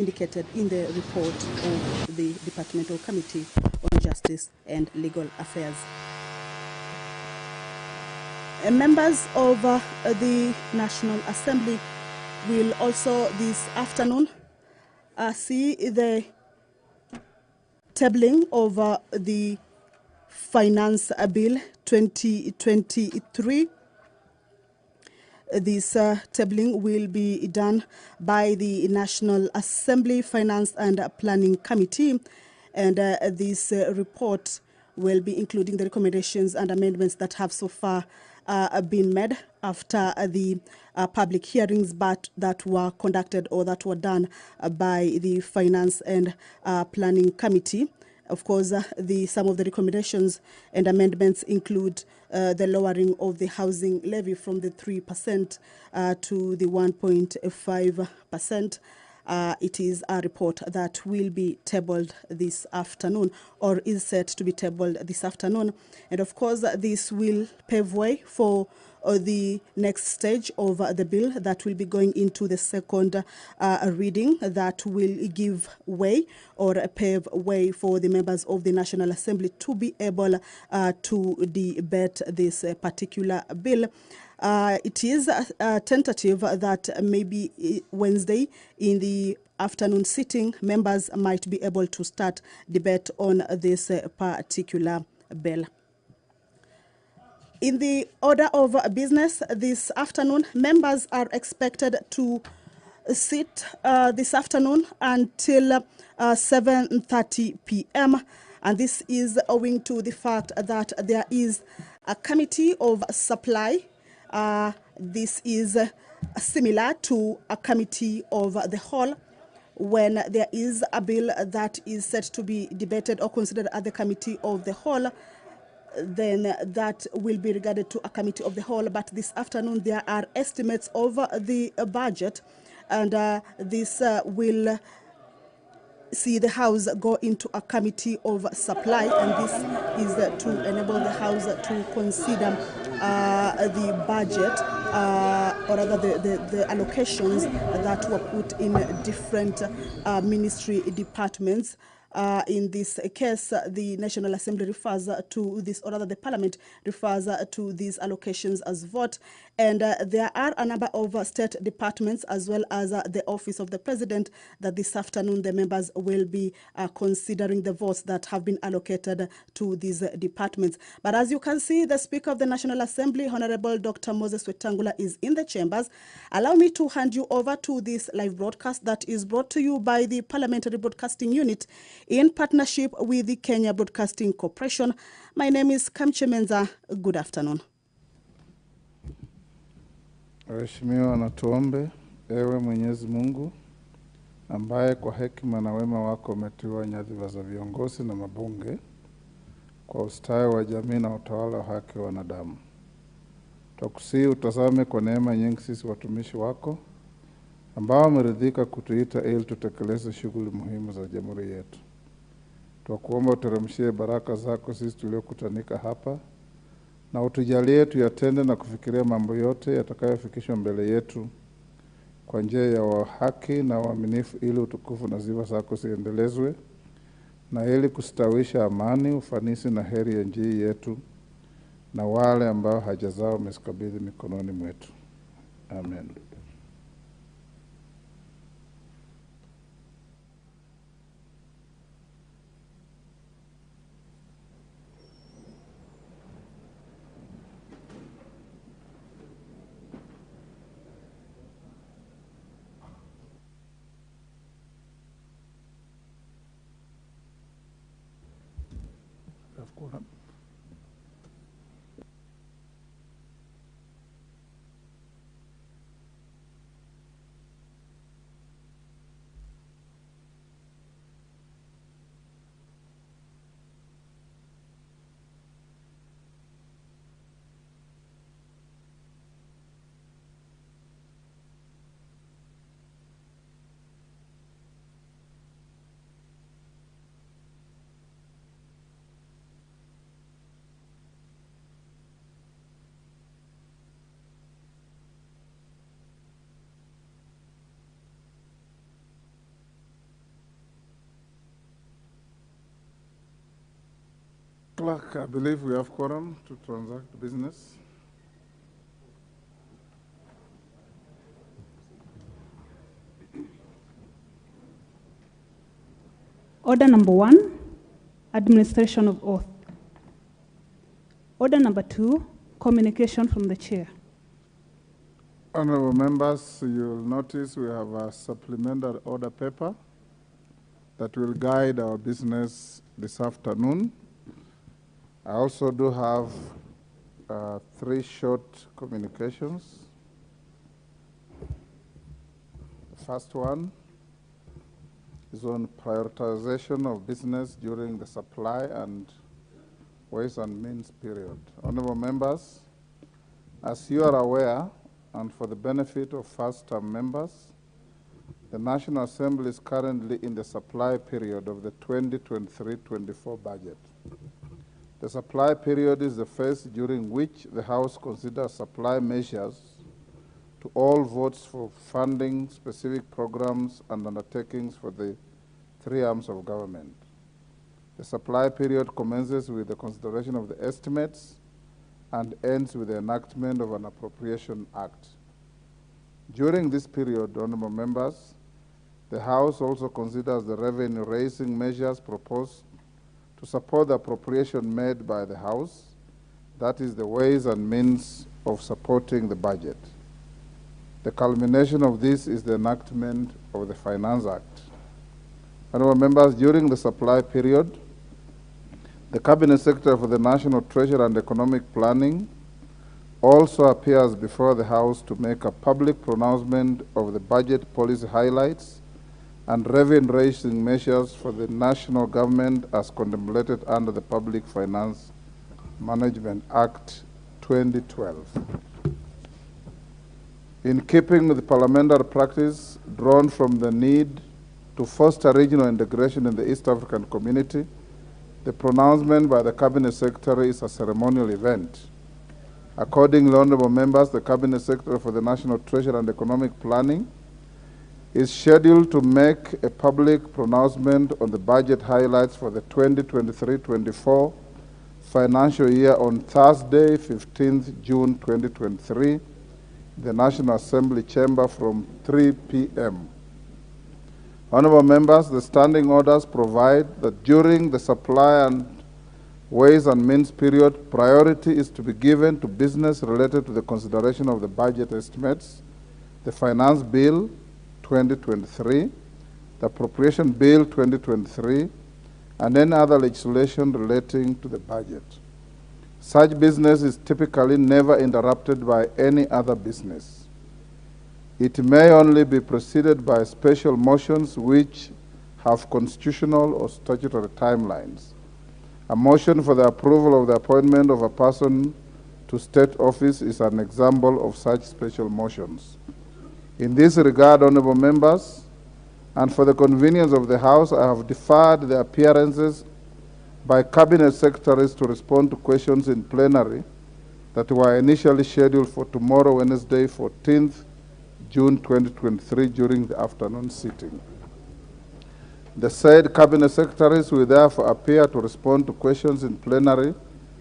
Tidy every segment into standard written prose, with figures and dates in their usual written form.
indicated in the report of the Departmental Committee on Justice and Legal Affairs. Members of the National Assembly will also this afternoon see the tabling of the Finance Bill 2023. This tabling will be done by the National Assembly Finance and Planning Committee, and this report will be including the recommendations and amendments that have so far been made after the public hearings that were conducted or that were done by the Finance and Planning Committee. Of course, some of the recommendations and amendments include the lowering of the housing levy from the 3% to the 1.5%. It is a report that will be tabled this afternoon, or is set to be tabled this afternoon. And of course, this will pave way for the next stage of the bill that will be going into the second reading, that will give way or pave way for the members of the National Assembly to be able to debate this particular bill. It is tentative that maybe Wednesday in the afternoon sitting, members might be able to start debate on this particular bill. In the order of business this afternoon, members are expected to sit this afternoon until 7:30 p.m. And this is owing to the fact that there is a committee of supply. This is similar to a committee of the whole. When there is a bill that is set to be debated or considered at the committee of the whole, then that will be regarded to a committee of the whole. But this afternoon there are estimates of the budget, and this will see the House go into a committee of supply, and this is to enable the House to consider the budget, or rather the allocations that were put in different ministry departments. In this case, the National Assembly refers to this, or rather the Parliament refers to these allocations as vote. And there are a number of state departments as well as the Office of the President that this afternoon the members will be considering the votes that have been allocated to these departments. But as you can see, the Speaker of the National Assembly, Honorable Dr. Moses Wetangula, is in the chambers. Allow me to hand you over to this live broadcast that is brought to you by the Parliamentary Broadcasting Unit in partnership with the Kenya Broadcasting Corporation. My name is Kamche Menza. Good afternoon. Waheshimiwa na tuombe. Ewe Mwenyezi Mungu, ambaye kwa hekima na wema wako umetiwa nyadhifa za viongozi na mabunge kwa ustawi wa jamii na utawala wa haki wa wanadamu, tukusihi utazame kwa neema nyingi sisi watumishi wako ambao wameridhika kutuita ili tutekeleze shughuli muhimu za jamhuri yetu. Tunakuomba uteremshie baraka zako sisi tuliokutanika hapa, na utujalie tuyatende na kufikiria mambo yote yatakayofikishwa mbele yetu kwa njia ya haki na uaminifu, ili utukufu na sifa zako ziendelezwe, na ili kustawisha amani, ufanisi na heri ya nchi yetu na wale ambao haja zao umezikabidhi mikononi mwetu. Amen. Clerk, I believe we have quorum to transact business. Order number 1, administration of oath. Order number 2, communication from the chair. Honorable members, you'll notice we have a supplementary order paper that will guide our business this afternoon. I also do have 3 short communications. The first one is on prioritization of business during the supply and ways and means period. Honorable members, as you are aware, and for the benefit of first-term members, the National Assembly is currently in the supply period of the 2023-24 budget. The supply period is the phase during which the House considers supply measures to all votes for funding specific programs and undertakings for the 3 arms of government. The supply period commences with the consideration of the estimates and ends with the enactment of an appropriation act. During this period, honorable members, the House also considers the revenue-raising measures proposed to support the appropriation made by the House, that is the ways and means of supporting the budget. The culmination of this is the enactment of the Finance Act. Honorable members, during the supply period, the Cabinet Secretary for the National Treasury and Economic Planning also appears before the House to make a public pronouncement of the budget policy highlights and revenue-raising measures for the national government as contemplated under the Public Finance Management Act 2012. In keeping with the parliamentary practice drawn from the need to foster regional integration in the East African community, the pronouncement by the Cabinet Secretary is a ceremonial event. Accordingly, honorable members, the Cabinet Secretary for the National Treasury and Economic Planning is scheduled to make a public pronouncement on the budget highlights for the 2023-24 financial year on Thursday, 15th June 2023, in the National Assembly chamber from 3 p.m. Honorable members, the standing orders provide that during the supply and ways and means period, priority is to be given to business related to the consideration of the budget estimates, the Finance Bill 2023, the Appropriation Bill 2023, and any other legislation relating to the budget. Such business is typically never interrupted by any other business. It may only be preceded by special motions which have constitutional or statutory timelines. A motion for the approval of the appointment of a person to state office is an example of such special motions. In this regard, honorable members, and for the convenience of the House, I have deferred the appearances by Cabinet Secretaries to respond to questions in plenary that were initially scheduled for tomorrow, Wednesday, 14th June 2023, during the afternoon sitting. The said Cabinet Secretaries will therefore appear to respond to questions in plenary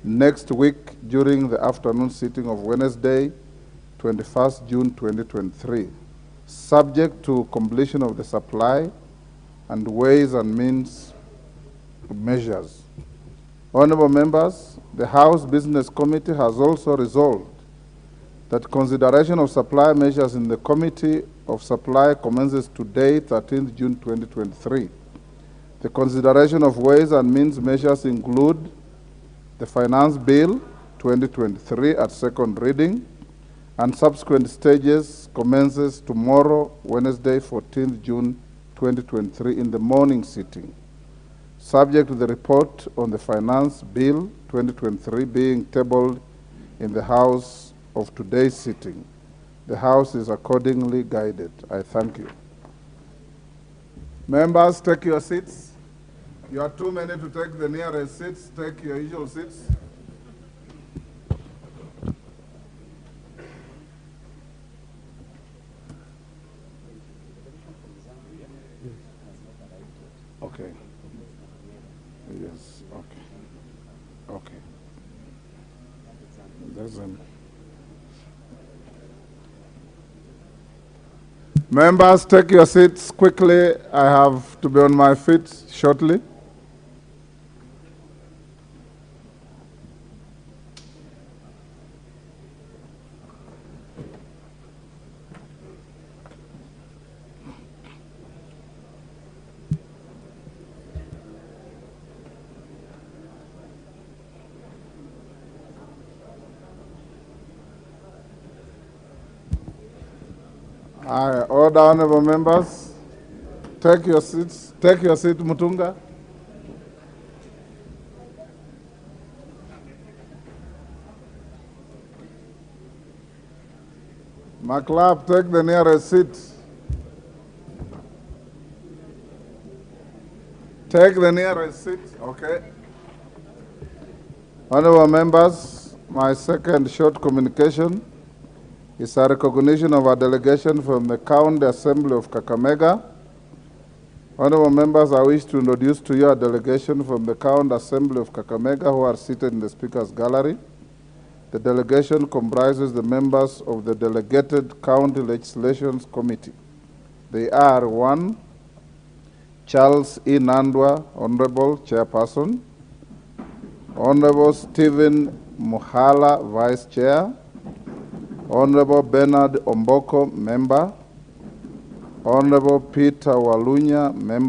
next week during the afternoon sitting of Wednesday, 21st June 2023, subject to completion of the supply and ways and means measures. Honorable members, the House Business Committee has also resolved that consideration of supply measures in the Committee of Supply commences today, 13th June 2023. The consideration of ways and means measures include the Finance Bill 2023 at second reading, and subsequent stages commences tomorrow, Wednesday, 14th June 2023, in the morning sitting, subject to the report on the Finance Bill 2023 being tabled in the House of today's sitting. The House is accordingly guided. I thank you. Members, take your seats. You are too many to take the nearest seats. Take your usual seats. Okay. Yes, okay. Okay. That's them. Members, take your seats quickly. I have to be on my feet shortly. All the honorable members, take your seats. Take your seat, Mutunga. McLeod, take the nearest seat. Take the nearest seat, okay. Honorable members, my second short communication is a recognition of a delegation from the County Assembly of Kakamega. Honorable members, I wish to introduce to you a delegation from the County Assembly of Kakamega who are seated in the Speaker's Gallery. The delegation comprises the members of the Delegated County Legislations Committee. They are 1, Charles E. Nandwa, Honorable Chairperson, Honorable Stephen Muhala, Vice Chair, Honorable Bernard Omboko, Member, Honorable Peter Walunya, Member,